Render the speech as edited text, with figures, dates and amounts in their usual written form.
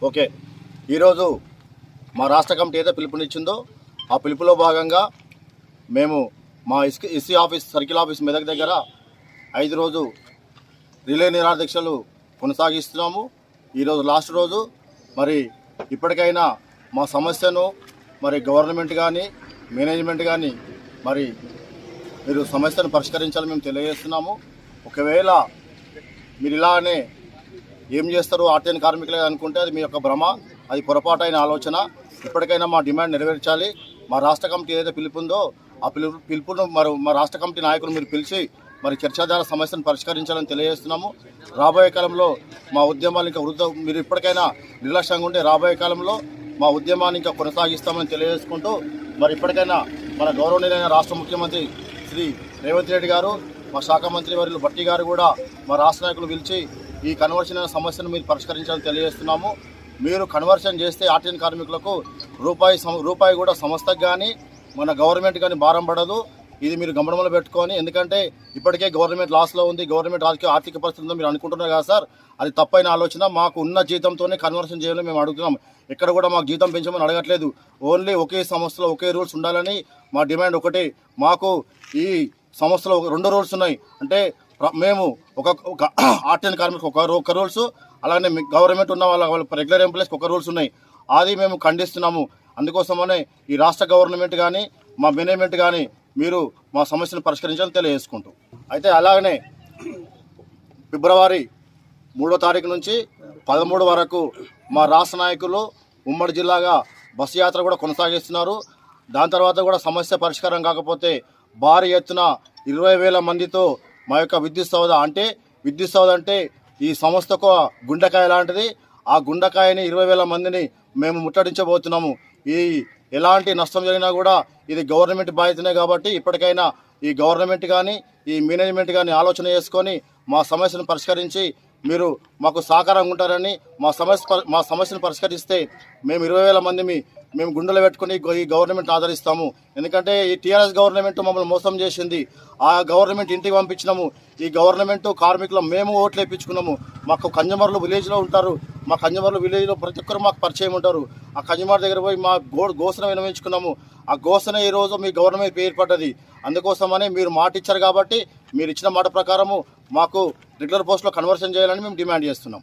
Okay, ఈరోజు మా రాష్ట్ర కమిటీ ఏదో పిలుపునిచ్చిందో ఆ పిలుపులో భాగంగా మేము మా SC office circle office Medak దగ్గర 5 రోజు రిలే నిరాదీక్షలు కొనసాగిస్తున్నాము. ఈరోజు లాస్ట్ రోజు. మరి ఇప్పటికైనా మా సమస్యను మరి గవర్నమెంట్ కానీ మేనేజ్మెంట్ కానీ మరి మీరు సమస్యను పరిష్కరించాలని మేము తెలియజేస్తున్నాము. ఒకవేళ మీరు ఇలానే ఏం చేస్తారు ఆర్టీఎన్ కార్మికులే అనుకుంటే అది మీ యొక్క భ్రమ, అది పొరపాటైన ఆలోచన. ఇప్పటికైనా మా డిమాండ్ నెరవేర్చాలి. మా రాష్ట్ర కమిటీ ఏదైతే పిలుపుందో ఆ పిలుపును మా రాష్ట్ర కమిటీ నాయకులు మీరు పిలిచి మరి చర్చా ద్వారా సమస్యను పరిష్కరించాలని తెలియజేస్తున్నాము. రాబోయే కాలంలో మా ఉద్యమాలు ఇంకా మీరు ఇప్పటికైనా నిర్లక్ష్యంగా ఉంటే రాబోయే కాలంలో మా ఉద్యమాన్ని ఇంకా కొనసాగిస్తామని తెలియజేసుకుంటూ మరి ఇప్పటికైనా మన గౌరవనీయులైన రాష్ట్ర ముఖ్యమంత్రి శ్రీ రేవంత్ రెడ్డి గారు, మా శాఖ మంత్రి వర్యులు భట్టి గారు కూడా మా రాష్ట్ర నాయకులు పిలిచి ఈ కన్వర్షన్ అనే సమస్యను మీరు పరిష్కరించాలని తెలియజేస్తున్నాము. మీరు కన్వర్షన్ చేస్తే ఆర్టీఎన్ కార్మికులకు రూపాయి కూడా సంస్థకు కానీ మన గవర్నమెంట్ కానీ భారం పడదు. ఇది మీరు గమనంలో పెట్టుకొని, ఎందుకంటే ఇప్పటికే గవర్నమెంట్ లాస్లో ఉంది, గవర్నమెంట్ ఆర్థిక పరిస్థితుల్లో మీరు అనుకుంటున్నారు కదా సార్, అది తప్పైన ఆలోచన. మాకు ఉన్న జీతంతోనే కన్వర్షన్ చేయాలని మేము అడుగుతున్నాం. ఎక్కడ కూడా మాకు జీతం పెంచమని అడగట్లేదు. ఓన్లీ ఒకే సంస్థలో ఒకే రూల్స్ ఉండాలని మా డిమాండ్ ఒకటి. మాకు ఈ సంస్థలో 2 రూల్స్ ఉన్నాయి. అంటే మేము ఒక ఆర్టీఎన్ కార్మికులకు ఒక రూల్స్, అలానే గవర్నమెంట్ ఉన్న వాళ్ళ రెగ్యులర్ ఎంప్లాయీస్కి ఒక రూల్స్ ఉన్నాయి. అది మేము ఖండిస్తున్నాము. అందుకోసమనే ఈ రాష్ట్ర గవర్నమెంట్ కానీ మా మేనేజ్మెంట్ కానీ మీరు మా సమస్యను పరిష్కరించాలని తెలియజేసుకుంటూ, అయితే అలాగనే ఫిబ్రవరి 3వ తారీఖు నుంచి 13 వరకు మా రాష్ట్ర నాయకులు ఉమ్మడి జిల్లాగా బస్సు యాత్ర కూడా కొనసాగిస్తున్నారు. దాని తర్వాత కూడా సమస్య పరిష్కారం కాకపోతే భారీ ఎత్తున 20,000 మందితో మా యొక్క విద్యుత్ సౌధ అంటే ఈ సంస్థకు గుండెకాయ లాంటిది. ఆ గుండెకాయని 20,000 మందిని మేము ముట్టడించబోతున్నాము. ఈ ఎలాంటి నష్టం జరిగినా కూడా ఇది గవర్నమెంట్ బాధ్యతనే. కాబట్టి ఇప్పటికైనా ఈ గవర్నమెంట్ కానీ ఈ మేనేజ్మెంట్ కానీ ఆలోచన చేసుకొని మా సమస్యను పరిష్కరించి మీరు మాకు సహకారంగా ఉంటారని, మా సమస్యను పరిష్కరిస్తే మేము 20,000 మంది మేము గుండెలు పెట్టుకుని ఈ గవర్నమెంట్ ఆదరిస్తాము. ఎందుకంటే ఈ టీఆర్ఎస్ గవర్నమెంట్ మమ్మల్ని మోసం చేసింది. ఆ గవర్నమెంట్ ఇంటికి పంపించినాము. ఈ గవర్నమెంట్ కార్మికులు మేము ఓట్లు వేయించుకున్నాము. మాకు కన్జ్యూమర్లు విలేజ్లో ఉంటారు. మా కన్జ్యూమర్లు విలేజ్లో ప్రతి ఒక్కరు మాకు పరిచయం ఉంటారు. ఆ కన్జ్యూమర్ దగ్గర పోయి మా ఘోషణ వినవించుకున్నాము. ఆ ఘోషణ ఈరోజు మీ గవర్నమెంట్ ఏర్పడ్డది. అందుకోసమని మీరు మాట ఇచ్చారు కాబట్టి మీరు ఇచ్చిన మాట ప్రకారము మాకు రెగ్యులర్ పోస్ట్లో కన్వర్షన్ చేయాలని మేము డిమాండ్ చేస్తున్నాం.